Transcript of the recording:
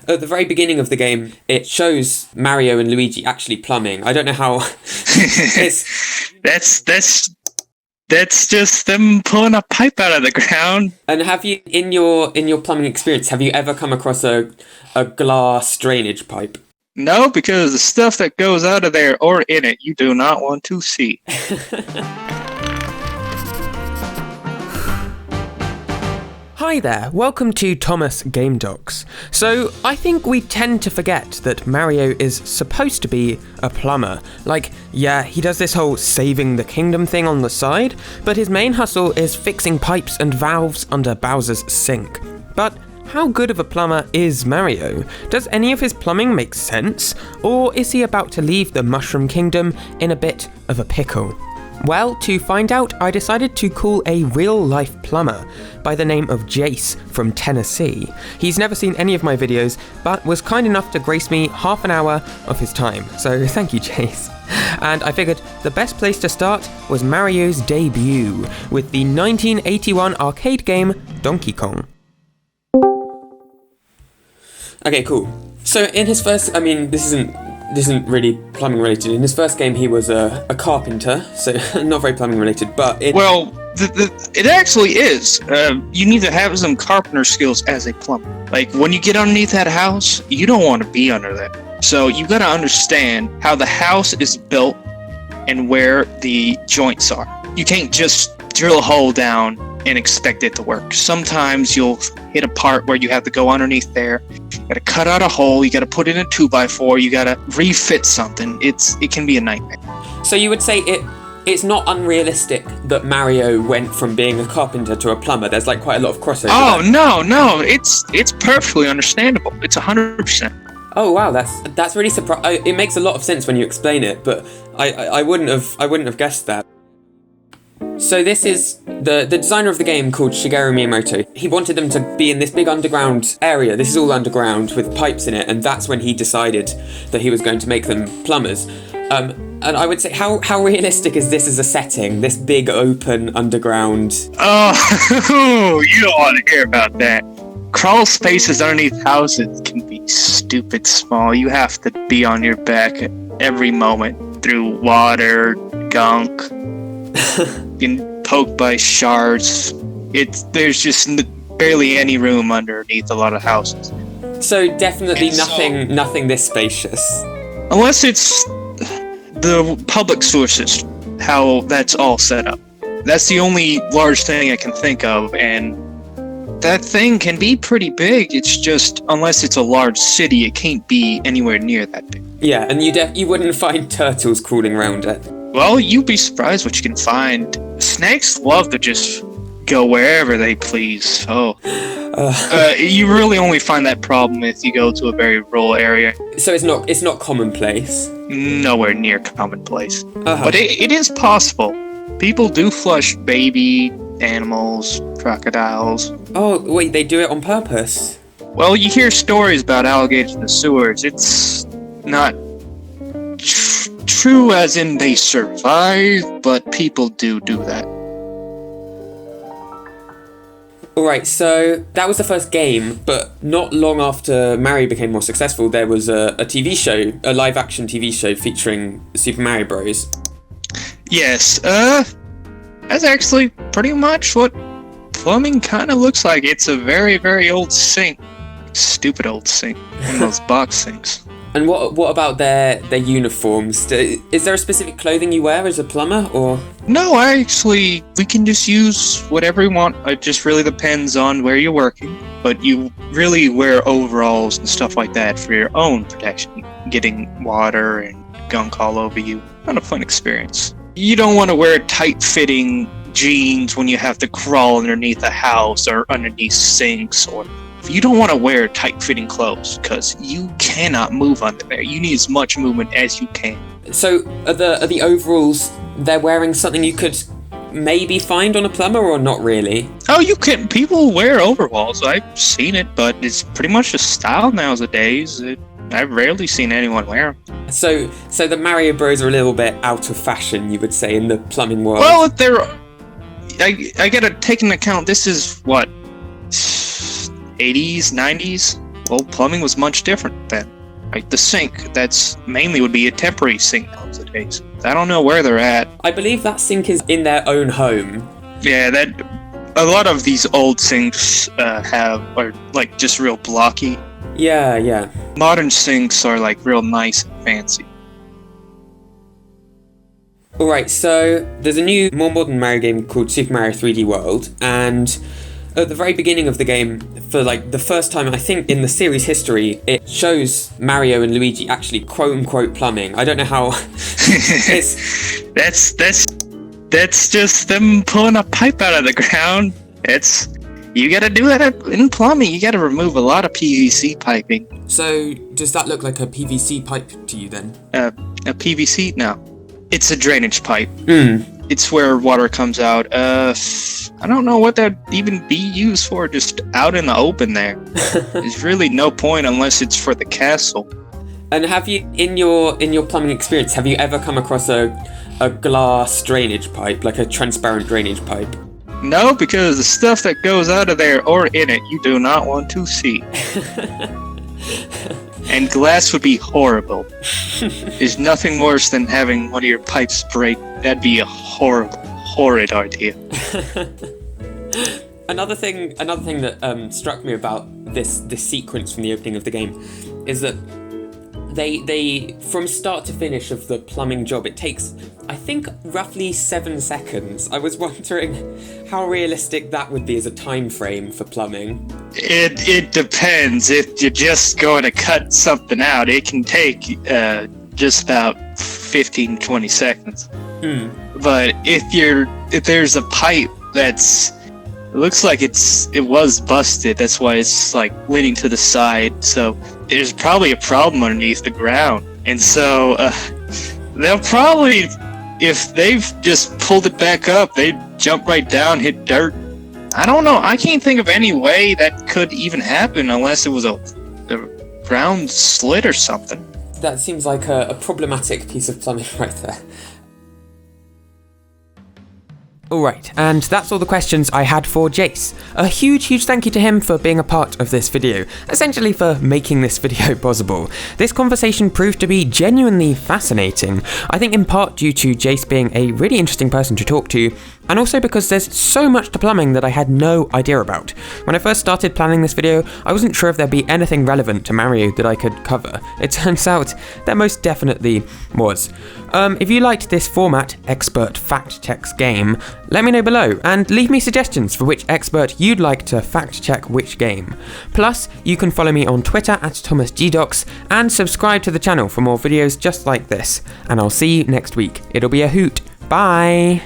At the very beginning of the game, it shows Mario and Luigi actually plumbing. I don't know how. That's just them pulling a pipe out of the ground. And have you, in your plumbing experience, have you ever come across a glass drainage pipe? No, because the stuff that goes out of there or in it, you do not want to see. Hi there, welcome to Thomas Game Docs. So, I think we tend to forget that Mario is supposed to be a plumber. Like, yeah, he does this whole saving the kingdom thing on the side, but his main hustle is fixing pipes and valves under Bowser's sink. But how good of a plumber is Mario? Does any of his plumbing make sense? Or is he about to leave the Mushroom Kingdom in a bit of a pickle? Well, to find out, I decided to call a real-life plumber by the name of Jace from Tennessee. He's never seen any of my videos, but was kind enough to grace me half an hour of his time, so thank you, Jace. And I figured the best place to start was Mario's debut, with the 1981 arcade game Donkey Kong. Okay, cool. So in his first, this isn't really plumbing related. In his first game, he was a carpenter, so not very plumbing related, but it actually is. You need to have some carpenter skills as a plumber. Like, when you get underneath that house, you don't want to be under that. So you got to understand how the house is built and where the joints are. You can't just drill a hole down and expect it to work. Sometimes you'll hit a part where you have to go underneath there. You gotta cut out a hole, you gotta put in a 2x4, you gotta refit something. It can be a nightmare. So you would say it's not unrealistic that Mario went from being a carpenter to a plumber. There's like quite a lot of crossover. Oh, no, it's perfectly understandable. It's 100%. Oh wow, that's really surprising. It makes a lot of sense when you explain it, but I wouldn't have guessed that. So this is the designer of the game called Shigeru Miyamoto. He wanted them to be in this big underground area. This is all underground with pipes in it, and that's when he decided that he was going to make them plumbers. And I would say, how realistic is this as a setting? This big open underground. Oh, you don't want to hear about that. Crawl spaces underneath houses can be stupid small. You have to be on your back every moment through water, gunk. Getting poked by shards. There's just barely any room underneath a lot of houses. So definitely nothing this spacious. Unless it's the public sewer system, how that's all set up. That's the only large thing I can think of, and that thing can be pretty big. It's just, unless it's a large city, it can't be anywhere near that big. Yeah, and you wouldn't find turtles crawling around it. Well, you'd be surprised what you can find. Snakes love to just go wherever they please. You really only find that problem if you go to a very rural area. So it's not commonplace. Nowhere near commonplace. But it is possible. People do flush baby animals, crocodiles. Oh, wait, they do it on purpose? Well, you hear stories about alligators in the sewers. It's not true as in they survive, but people do that. Alright, so that was the first game, but not long after Mario became more successful, there was a TV show, a live-action TV show featuring Super Mario Bros. Yes, that's actually pretty much what plumbing kind of looks like. It's a very, very old sink. Stupid old sink. One of those box sinks. And what about their uniforms? Is there a specific clothing you wear as a plumber, or? No, we can just use whatever we want. It just really depends on where you're working. But you really wear overalls and stuff like that for your own protection. Getting water and gunk all over you. Not a fun experience. You don't want to wear tight-fitting jeans when you have to crawl underneath a house or underneath sinks, or you don't want to wear tight-fitting clothes because you cannot move under there. You need as much movement as you can. So are the overalls, they're wearing something you could maybe find on a plumber, or not really? Oh, you can. People wear overalls. I've seen it, but it's pretty much a style nowadays. I've rarely seen anyone wear them. So the Mario Bros are a little bit out of fashion, you would say, in the plumbing world? Well, I gotta take into account, this is what, 80s, 90s? well, plumbing was much different then. Right, the sink, that's mainly would be a temporary sink nowadays. I don't know where they're at. I believe that sink is in their own home. Yeah, that a lot of these old sinks are like just real blocky. Yeah. Modern sinks are like real nice and fancy. Alright, so there's a new, more modern Mario game called Super Mario 3D World, and at the very beginning of the game, for like the first time I think in the series history, it shows Mario and Luigi actually quote-unquote plumbing. I don't know how... That's just them pulling a pipe out of the ground. You gotta do that in plumbing. You gotta remove a lot of PVC piping. So, does that look like a PVC pipe to you then? A PVC? No. It's a drainage pipe. Hmm. It's where water comes out. I don't know what that'd even be used for, just out in the open there. There's really no point unless it's for the castle. And have you, in your plumbing experience, have you ever come across a glass drainage pipe, like a transparent drainage pipe? No, because the stuff that goes out of there or in it, you do not want to see. And glass would be horrible. There's nothing worse than having one of your pipes break. That'd be a horrid idea. Another thing that struck me about this sequence from the opening of the game is that they from start to finish of the plumbing job, it takes, I think, roughly 7 seconds. I was wondering how realistic that would be as a time frame for plumbing. It depends. If you're just going to cut something out, it can take just about 15-20 seconds. But if there's a pipe it looks like it was busted, that's why it's like leaning to the side, so there's probably a problem underneath the ground. And so they'll probably, if they've just pulled it back up, they'd jump right down, hit dirt. I don't know, I can't think of any way that could even happen unless it was a ground slit or something. That seems like a problematic piece of plumbing right there. Alright, and that's all the questions I had for Jace. A huge thank you to him for being a part of this video, essentially for making this video possible. This conversation proved to be genuinely fascinating, I think in part due to Jace being a really interesting person to talk to, and also because there's so much to plumbing that I had no idea about. When I first started planning this video, I wasn't sure if there'd be anything relevant to Mario that I could cover. It turns out there most definitely was. If you liked this format, expert fact checks game, let me know below and leave me suggestions for which expert you'd like to fact check which game. Plus, you can follow me on Twitter at ThomasGDocs and subscribe to the channel for more videos just like this. And I'll see you next week. It'll be a hoot. Bye!